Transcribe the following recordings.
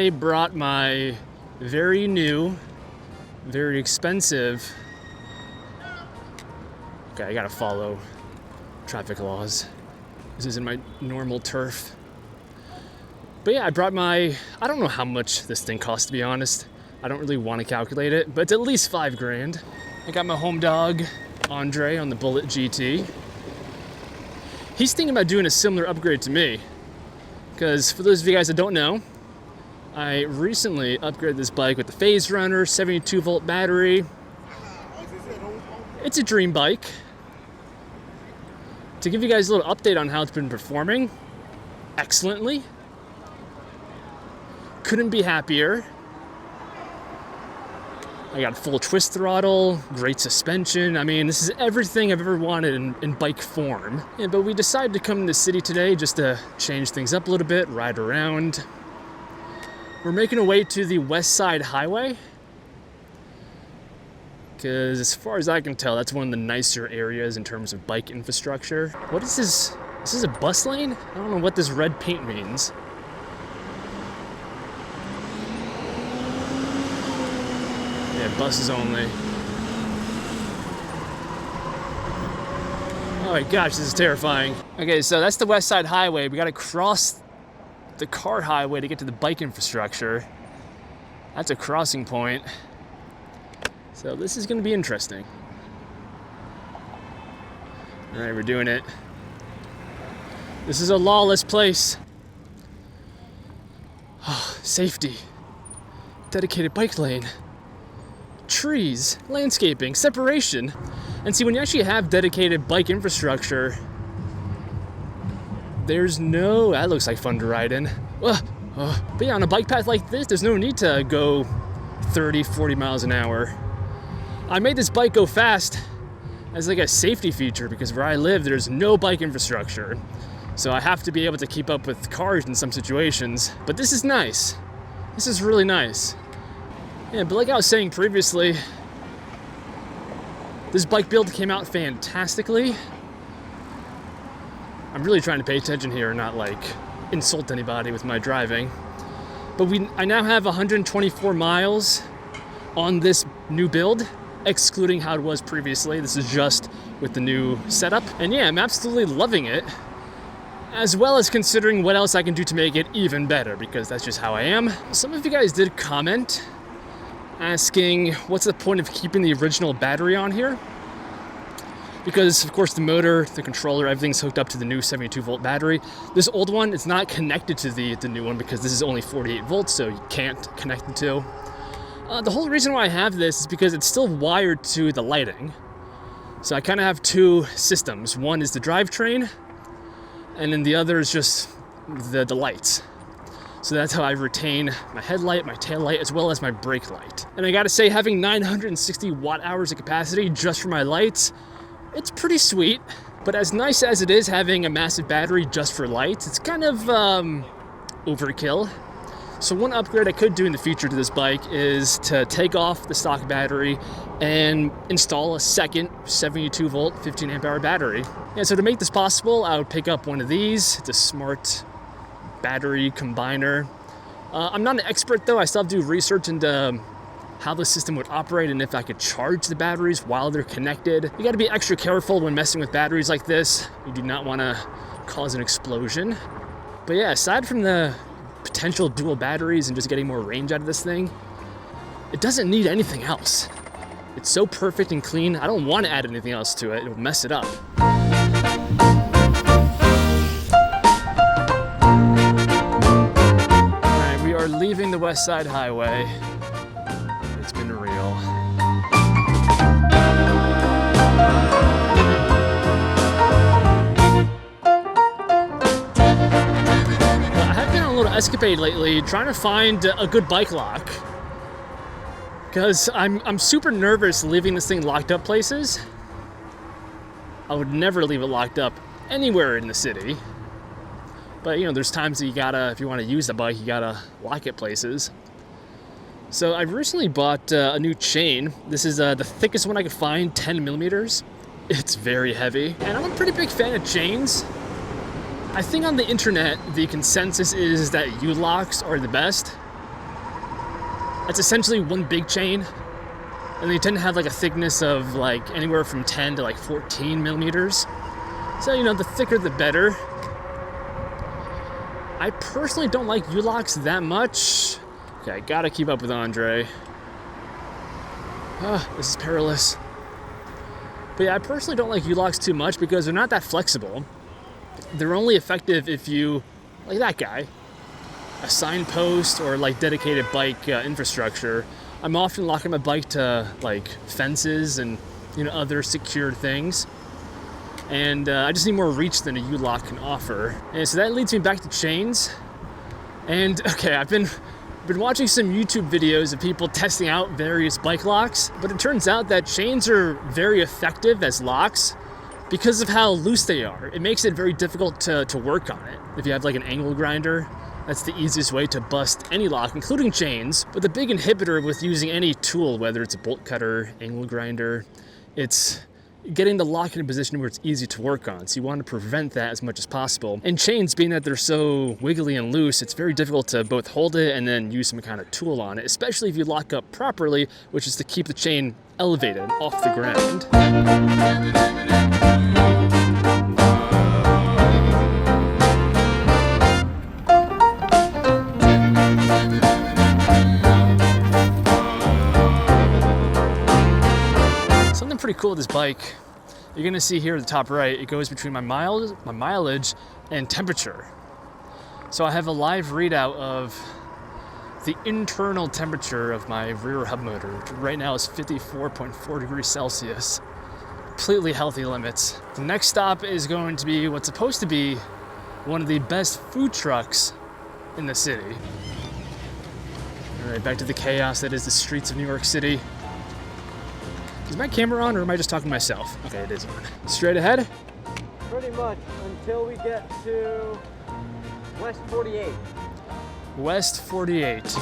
I brought my very new, very expensive, okay, I gotta follow traffic laws. This isn't my normal turf. But yeah, I brought my, I don't know how much this thing costs, to be honest. I don't really want to calculate it, but it's at least $5,000. I got my home dog, Andre, on the Bullet GT. He's thinking about doing a similar upgrade to me. Because for those of you guys that don't know, I recently upgraded this bike with the Phase Runner 72 volt battery. It's a dream bike. To give you guys a little update on how it's been performing, excellently. Couldn't be happier. I got full twist throttle, great suspension. I mean, this is everything I've ever wanted in bike form. Yeah, but we decided to come to the city today just to change things up a little bit, ride around. We're making our way to the West Side Highway, because as far as I can tell, that's one of the nicer areas in terms of bike infrastructure. What is this? Is this a bus lane? I don't know what this red paint means. Yeah, buses only. Oh my gosh, this is terrifying. Okay, so that's the West Side Highway. We gotta cross the car highway to get to the bike infrastructure. That's a crossing point. So this is gonna be interesting. All right, we're doing it. This is a lawless place. Oh, safety. Dedicated bike lane. Trees, landscaping, separation. And see, when you actually have dedicated bike infrastructure, there's no, that looks like fun to ride in. But yeah, on a bike path like this, there's no need to go 30, 40 miles an hour. I made this bike go fast as like a safety feature because where I live, there's no bike infrastructure. So I have to be able to keep up with cars in some situations. But this is nice. This is really nice. Yeah, but like I was saying previously, this bike build came out fantastically. I'm really trying to pay attention here and not like insult anybody with my driving. But I now have 124 miles on this new build, excluding how it was previously. This is just with the new setup. And yeah, I'm absolutely loving it, as well as considering what else I can do to make it even better, because that's just how I am. Some of you guys did comment asking what's the point of keeping the original battery on here, because of course the motor, the controller, everything's hooked up to the new 72 volt battery. This old one, it's not connected to the new one because this is only 48 volts, so you can't connect the two. The whole reason why I have this is because it's still wired to the lighting. So I kind of have two systems. One is the drivetrain, and then the other is just the lights. So that's how I retain my headlight, my tail light, as well as my brake light. And I gotta say, having 960 watt hours of capacity just for my lights, it's pretty sweet. But as nice as it is having a massive battery just for lights, it's kind of overkill. So one upgrade I could do in the future to this bike is to take off the stock battery and install a second 72 volt, 15 amp hour battery. And so to make this possible, I would pick up one of these. It's a smart battery combiner. I'm not an expert though. I still have to do research into how the system would operate and if I could charge the batteries while they're connected. You gotta be extra careful when messing with batteries like this. You do not wanna cause an explosion. But yeah, aside from the potential dual batteries and just getting more range out of this thing, it doesn't need anything else. It's so perfect and clean. I don't want to add anything else to it. It'll mess it up. Alright, we are leaving the West Side Highway. It's been real. Escapade lately trying to find a good bike lock, because I'm super nervous leaving this thing locked up places. I would never leave it locked up anywhere in the city, but you know, there's times that you gotta, if you want to use the bike, you gotta lock it places. So I recently bought a new chain. This is the thickest one I could find, 10 millimeters. It's very heavy, and I'm a pretty big fan of chains. I think on the internet, the consensus is that U-locks are the best. That's essentially one big chain, and they tend to have like a thickness of like anywhere from 10 to like 14 millimeters. So, you know, the thicker the better. I personally don't like U-locks that much. Okay, I gotta keep up with Andre. This is perilous. But yeah, I personally don't like U-locks too much because they're not that flexible. They're only effective if you, like that guy, a signpost or like dedicated bike infrastructure. I'm often locking my bike to like fences and, you know, other secured things. And I just need more reach than a U-lock can offer. And so that leads me back to chains. And okay, I've been watching some YouTube videos of people testing out various bike locks, but it turns out that chains are very effective as locks because of how loose they are. It makes it very difficult to work on it. If you have like an angle grinder, that's the easiest way to bust any lock, including chains. But the big inhibitor with using any tool, whether it's a bolt cutter, angle grinder, it's getting the lock in a position where it's easy to work on. So you want to prevent that as much as possible. And chains, being that they're so wiggly and loose, it's very difficult to both hold it and then use some kind of tool on it, especially if you lock up properly, which is to keep the chain elevated off the ground. Pretty cool with this bike. You're gonna see here at the top right, it goes between my mileage and temperature. So I have a live readout of the internal temperature of my rear hub motor, which right now is 54.4 degrees Celsius. Completely healthy limits. The next stop is going to be what's supposed to be one of the best food trucks in the city. All right, back to the chaos that is the streets of New York City. Is my camera on or am I just talking to myself? Okay, it is on. Straight ahead? Pretty much until we get to West 48. West 48.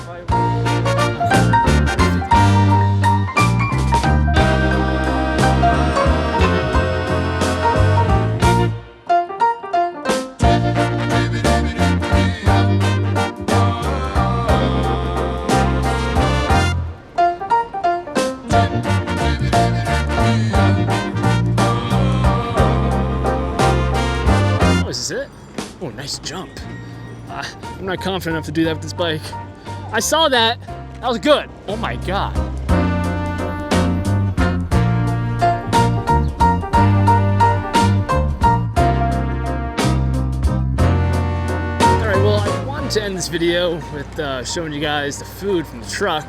Is it? Oh, nice jump. I'm not confident enough to do that with this bike. I saw that. That was good. Oh my God. All right, well, I wanted to end this video with showing you guys the food from the truck.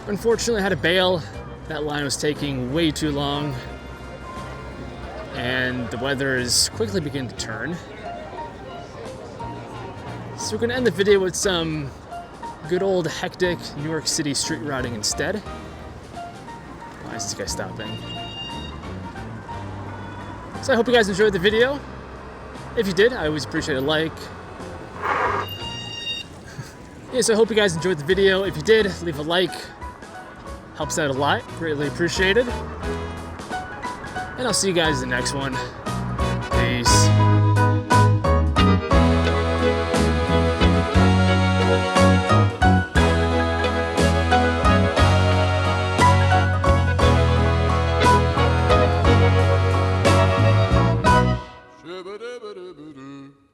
Unfortunately, I had to bail. That line was taking way too long. And the weather is quickly beginning to turn. So we're gonna end the video with some good old hectic New York City street riding instead. Why is this guy stopping? So I hope you guys enjoyed the video. If you did, I always appreciate a like. Yeah, so I hope you guys enjoyed the video. If you did, leave a like. Helps out a lot, greatly appreciated. And I'll see you guys in the next one. Peace.